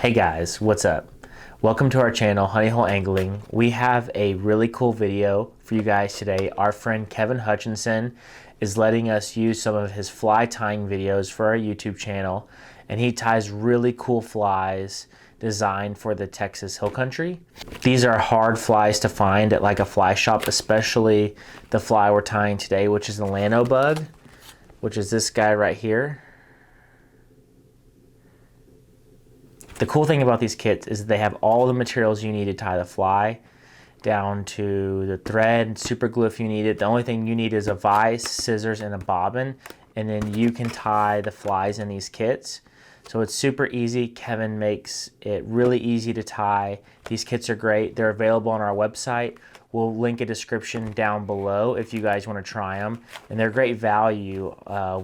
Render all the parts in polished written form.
Hey guys, what's up? Welcome to our channel, Honey Hole Angling. We have a really cool video for you guys today. Our friend Kevin Hutchison is letting us use some of his fly tying videos for our YouTube channel, and he ties really cool flies designed for the Texas Hill Country. These are hard flies to find at like a fly shop, especially the fly we're tying today, which is the Llano Bug, which is this guy right here. The cool thing about these kits is they have all the materials you need to tie the fly, down to the thread, super glue if you need it. The only thing you need is a vise, scissors, and a bobbin, and then you can tie the flies in these kits. So it's super easy. Kevin makes it really easy to tie. These kits are great. They're available on our website. We'll link a description down below if you guys want to try them. And they're great value.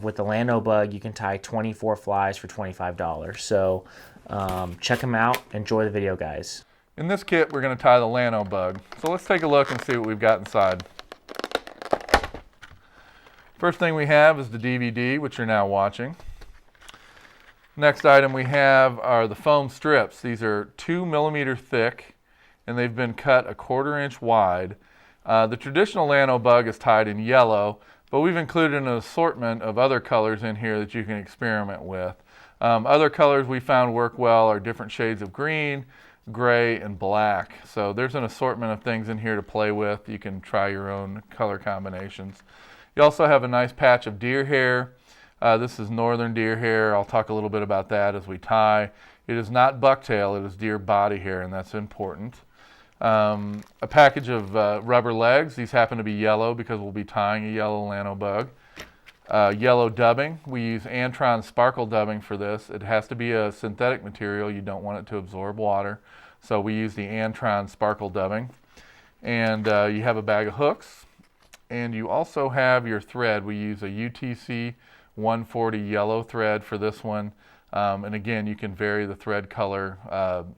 With the Llano Bug, you can tie 24 flies for $25. So check them out. Enjoy the video, guys. In this kit, we're going to tie the Llano Bug. So let's take a look and see what we've got inside. First thing we have is the DVD, which you're now watching. Next item we have are the foam strips. These are 2 millimeter thick, and they've been cut 1/4 inch wide. The traditional Llano Bug is tied in yellow, but we've included an assortment of other colors in here that you can experiment with. Other colors we found work well are different shades of green, gray, and black. So there's an assortment of things in here to play with. You can try your own color combinations. You also have a nice patch of deer hair. This is northern deer hair. I'll talk a little bit about that as we tie. It is not bucktail, it is deer body hair, and that's important. A package of rubber legs. These happen to be yellow because we'll be tying a yellow Llano Bug. Yellow dubbing. We use Antron sparkle dubbing for this. It has to be a synthetic material. You don't want it to absorb water. So we use the Antron sparkle dubbing. And you have a bag of hooks. And you also have your thread. We use a UTC 140 yellow thread for this one. And again, you can vary the thread color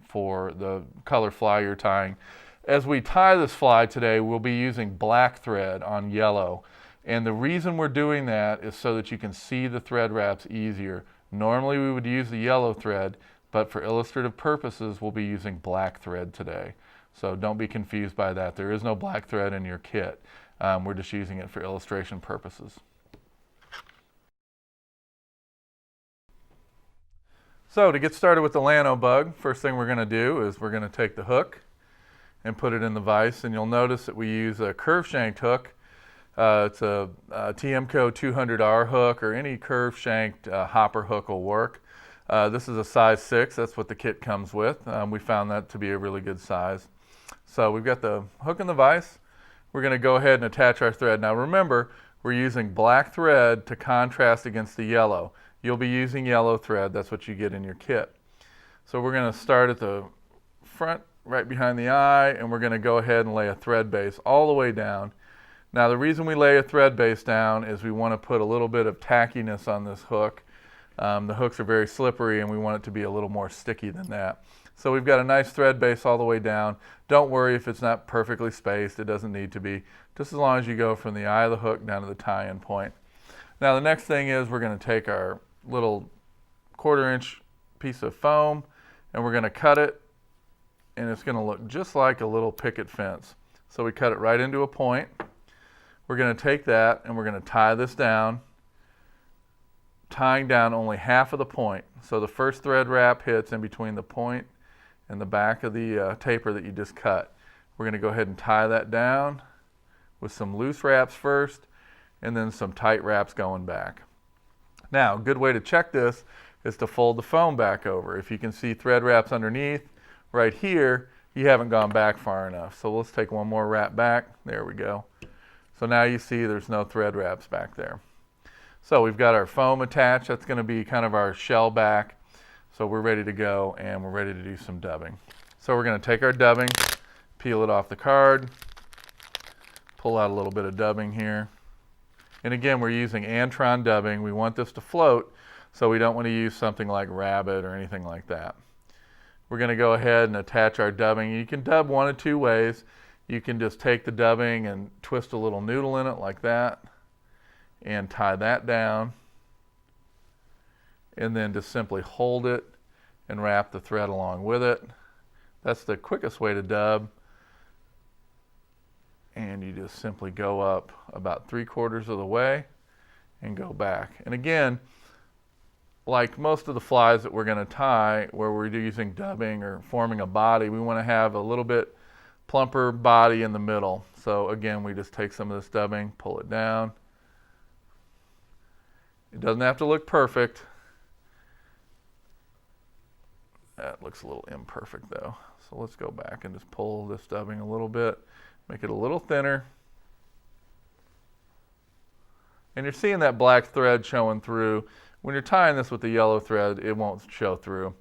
for the color fly you're tying. As we tie this fly today, we'll be using black thread on yellow. And the reason we're doing that is so that you can see the thread wraps easier. Normally we would use the yellow thread, but for illustrative purposes, we'll be using black thread today. So don't be confused by that. There is no black thread in your kit. We're just using it for illustration purposes. So to get started with the Llano Bug, first thing we're going to do is we're going to take the hook and put it in the vise. And you'll notice that we use a curve shanked hook. It's a TMCO 200R hook, or any curve shanked hopper hook will work. This is a size 6. That's what the kit comes with. We found that to be a really good size. So we've got the hook in the vise. We're going to go ahead and attach our thread. Now remember, we're using black thread to contrast against the yellow. You'll be using yellow thread. That's what you get in your kit. So we're going to start at the front, right behind the eye, and we're going to go ahead and lay a thread base all the way down. Now the reason we lay a thread base down is we want to put a little bit of tackiness on this hook. The hooks are very slippery and we want it to be a little more sticky than that. So we've got a nice thread base all the way down. Don't worry if it's not perfectly spaced, it doesn't need to be. Just as long as you go from the eye of the hook down to the tie-in point. Now the next thing is we're going to take our little 1/4 inch piece of foam and we're going to cut it, and it's going to look just like a little picket fence. So we cut it right into a point. We're going to take that and we're going to tie this down, tying down only half of the point. So the first thread wrap hits in between the point and the back of the taper that you just cut. We're going to go ahead and tie that down with some loose wraps first and then some tight wraps going back. Now, a good way to check this is to fold the foam back over. If you can see thread wraps underneath right here, you haven't gone back far enough. So let's take one more wrap back. There we go. So now you see there's no thread wraps back there. So we've got our foam attached. That's going to be kind of our shell back. So we're ready to go, and we're ready to do some dubbing. So we're going to take our dubbing, peel it off the card, pull out a little bit of dubbing here. And again, we're using Antron dubbing. We want this to float, so we don't want to use something like rabbit or anything like that. We're going to go ahead and attach our dubbing. You can dub one of two ways. You can just take the dubbing and twist a little noodle in it like that and tie that down, and then just simply hold it and wrap the thread along with it. That's the quickest way to dub. And you just simply go up about 3/4 of the way and go back. And again, like most of the flies that we're going to tie, where we're using dubbing or forming a body, we want to have a little bit plumper body in the middle. So again, we just take some of this dubbing, pull it down. It doesn't have to look perfect. That looks a little imperfect though. So let's go back and just pull this dubbing a little bit, make it a little thinner. And you're seeing that black thread showing through. When you're tying this with the yellow thread, it won't show through.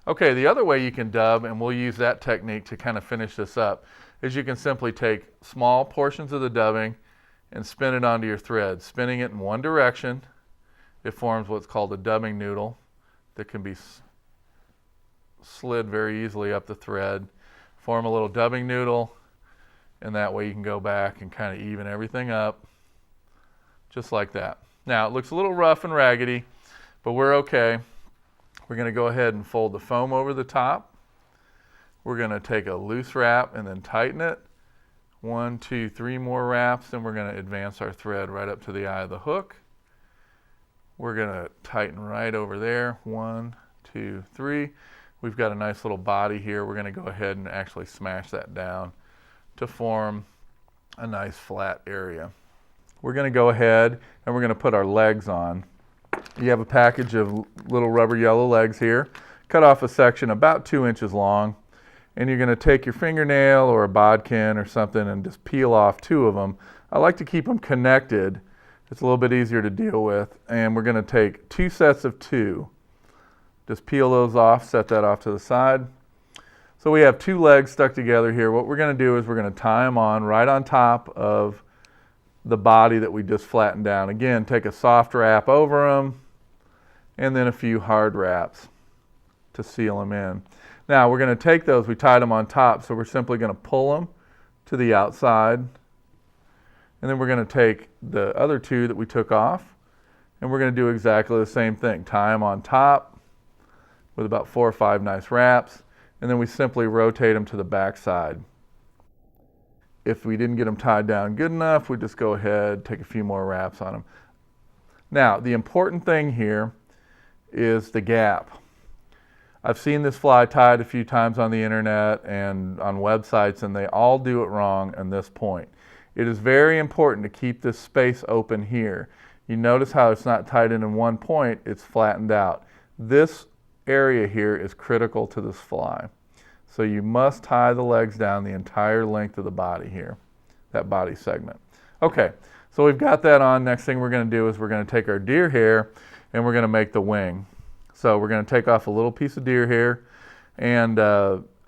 Okay, the other way you can dub, and we'll use that technique to kind of finish this up, is you can simply take small portions of the dubbing and spin it onto your thread. Spinning it in one direction, it forms what's called a dubbing noodle that can be slid very easily up the thread. Form a little dubbing noodle, and that way you can go back and kind of even everything up, just like that. Now, it looks a little rough and raggedy, but we're okay. We're going to go ahead and fold the foam over the top. We're going to take a loose wrap and then tighten it. 1, 2, 3 more wraps, and we're going to advance our thread right up to the eye of the hook. We're going to tighten right over there. 1, 2, 3. We've got a nice little body here. We're going to go ahead and actually smash that down to form a nice flat area. We're going to go ahead and we're going to put our legs on. You have a package of little rubber yellow legs here. Cut off a section about 2 inches long, and you're going to take your fingernail or a bodkin or something and just peel off 2 of them. I like to keep them connected. It's a little bit easier to deal with. And we're going to take 2 sets of 2. Just peel those off, set that off to the side. So we have 2 legs stuck together here. What we're going to do is we're going to tie them on right on top of the body that we just flattened down. Again, take a soft wrap over them and then a few hard wraps to seal them in. Now we're going to take those, we tied them on top, so we're simply going to pull them to the outside, and then we're going to take the other 2 that we took off, and we're going to do exactly the same thing. Tie them on top with about 4 or 5 nice wraps, and then we simply rotate them to the back side. If we didn't get them tied down good enough, we just go ahead, take a few more wraps on them. Now, the important thing here is the gap. I've seen this fly tied a few times on the internet and on websites, and they all do it wrong at this point. It is very important to keep this space open here. You notice how it's not tied in one point, it's flattened out. This area here is critical to this fly. So you must tie the legs down the entire length of the body here, that body segment. Okay, so we've got that on. Next thing we're going to do is we're going to take our deer hair and we're going to make the wing. So we're going to take off a little piece of deer hair, and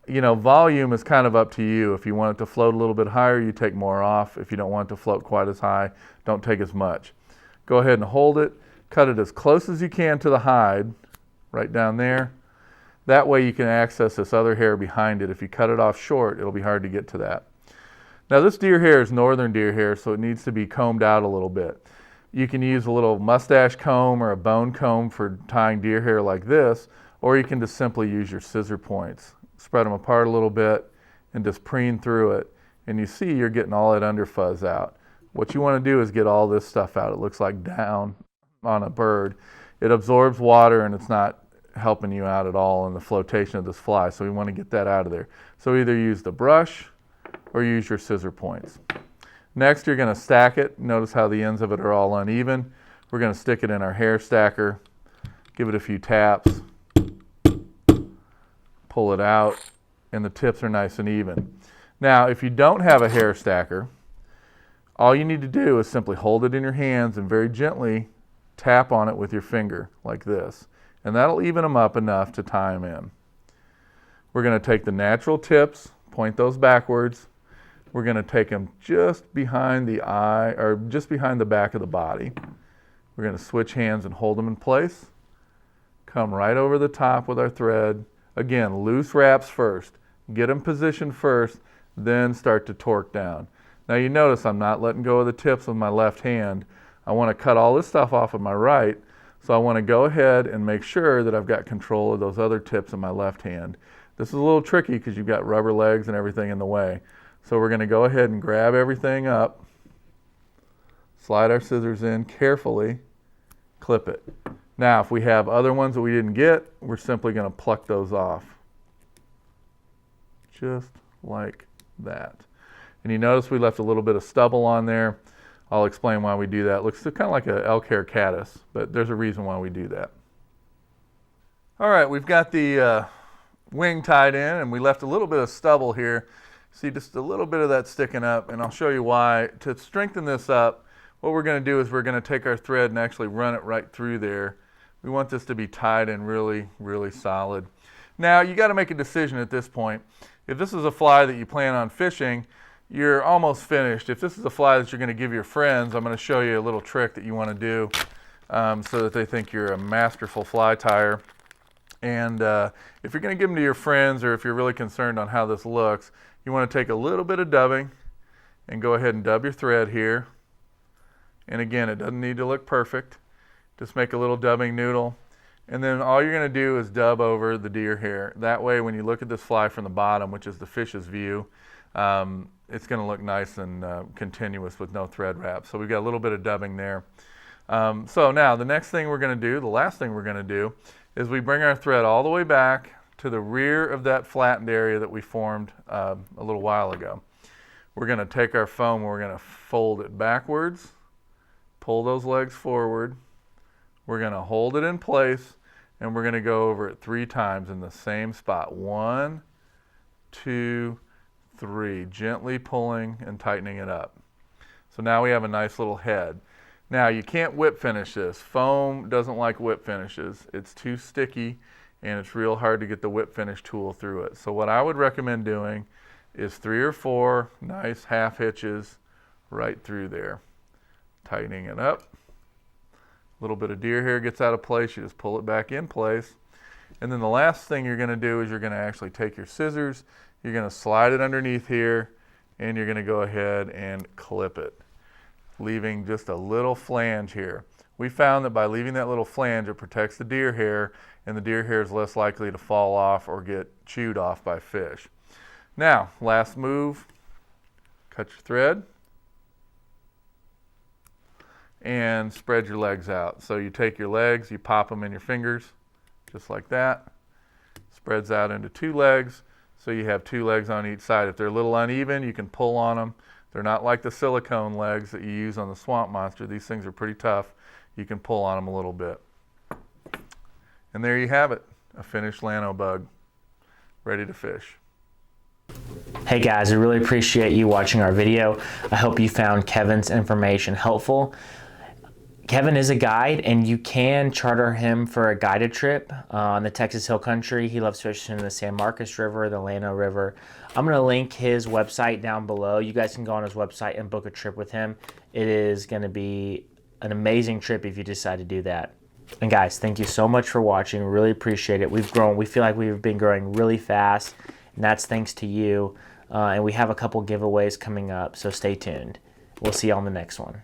you know, volume is kind of up to you. If you want it to float a little bit higher, you take more off. If you don't want it to float quite as high, don't take as much. Go ahead and hold it, cut it as close as you can to the hide, right down there. That way you can access this other hair behind it. If you cut it off short, it'll be hard to get to that. Now this deer hair is northern deer hair, so it needs to be combed out a little bit. You can use a little mustache comb or a bone comb for tying deer hair like this, or you can just simply use your scissor points. Spread them apart a little bit and just preen through it. And you see you're getting all that under fuzz out. What you want to do is get all this stuff out. It looks like down on a bird. It absorbs water and it's not helping you out at all in the flotation of this fly, so we want to get that out of there. So either use the brush or use your scissor points. Next, you're going to stack it. Notice how the ends of it are all uneven. We're going to stick it in our hair stacker, give it a few taps, pull it out, and the tips are nice and even. Now, if you don't have a hair stacker, all you need to do is simply hold it in your hands and very gently tap on it with your finger like this. And that'll even them up enough to tie them in. We're going to take the natural tips, point those backwards. We're going to take them just behind the eye, or just behind the back of the body. We're going to switch hands and hold them in place. Come right over the top with our thread. Again, loose wraps first. Get them positioned first, then start to torque down. Now you notice I'm not letting go of the tips with my left hand. I want to cut all this stuff off with my right, So I want to go ahead and make sure that I've got control of those other tips in my left hand. This is a little tricky because you've got rubber legs and everything in the way. So we're going to go ahead and grab everything up, slide our scissors in carefully, clip it. Now if we have other ones that we didn't get, we're simply going to pluck those off. Just like that. And you notice we left a little bit of stubble on there. I'll explain why we do that. It looks kind of like an elk hair caddis, but there's a reason why we do that. All right, we've got the wing tied in, and we left a little bit of stubble here. See just a little bit of that sticking up, and I'll show you why. To strengthen this up, what we're going to do is we're going to take our thread and actually run it right through there. We want this to be tied in really, really solid. Now, you got to make a decision at this point. If this is a fly that you plan on fishing, you're almost finished. If this is a fly that you're going to give your friends, I'm going to show you a little trick that you want to do so that they think you're a masterful fly tyer. And if you're going to give them to your friends, or if you're really concerned on how this looks, you want to take a little bit of dubbing and go ahead and dub your thread here. And again, it doesn't need to look perfect. Just make a little dubbing noodle. And then all you're going to do is dub over the deer hair. That way, when you look at this fly from the bottom, which is the fish's view, it's going to look nice and continuous with no thread wrap. So we've got a little bit of dubbing there. So now the next thing we're going to do, the last thing we're going to do, is we bring our thread all the way back to the rear of that flattened area that we formed a little while ago. We're going to take our foam, we're going to fold it backwards, pull those legs forward. We're going to hold it in place, and we're going to go over it 3 times in the same spot. 1, 2, 3, gently pulling and tightening it up. So now we have a nice little head. Now you can't whip finish this. Foam doesn't like whip finishes. It's too sticky and it's real hard to get the whip finish tool through it. So what I would recommend doing is 3 or 4 nice half hitches right through there. Tightening it up. A little bit of deer hair gets out of place, you just pull it back in place. And then the last thing you're going to do is you're going to actually take your scissors, you're going to slide it underneath here, and you're going to go ahead and clip it, leaving just a little flange here. We found that by leaving that little flange, it protects the deer hair, and the deer hair is less likely to fall off or get chewed off by fish. Now, last move, cut your thread and spread your legs out. So you take your legs, you pop them in your fingers, just like that. Spreads out into 2 legs, so you have 2 legs on each side. If they're a little uneven, you can pull on them. They're not like the silicone legs that you use on the Swamp Monster. These things are pretty tough. You can pull on them a little bit. And there you have it, a finished Llano Bug, ready to fish. Hey guys, I really appreciate you watching our video. I hope you found Kevin's information helpful. Kevin is a guide, and you can charter him for a guided trip on the Texas Hill Country. He loves fishing in the San Marcos River, the Llano River. I'm going to link his website down below. You guys can go on his website and book a trip with him. It is going to be an amazing trip if you decide to do that. And guys, thank you so much for watching. We really appreciate it. We've grown. We feel like we've been growing really fast, and that's thanks to you. And we have a couple giveaways coming up, so stay tuned. We'll see you on the next one.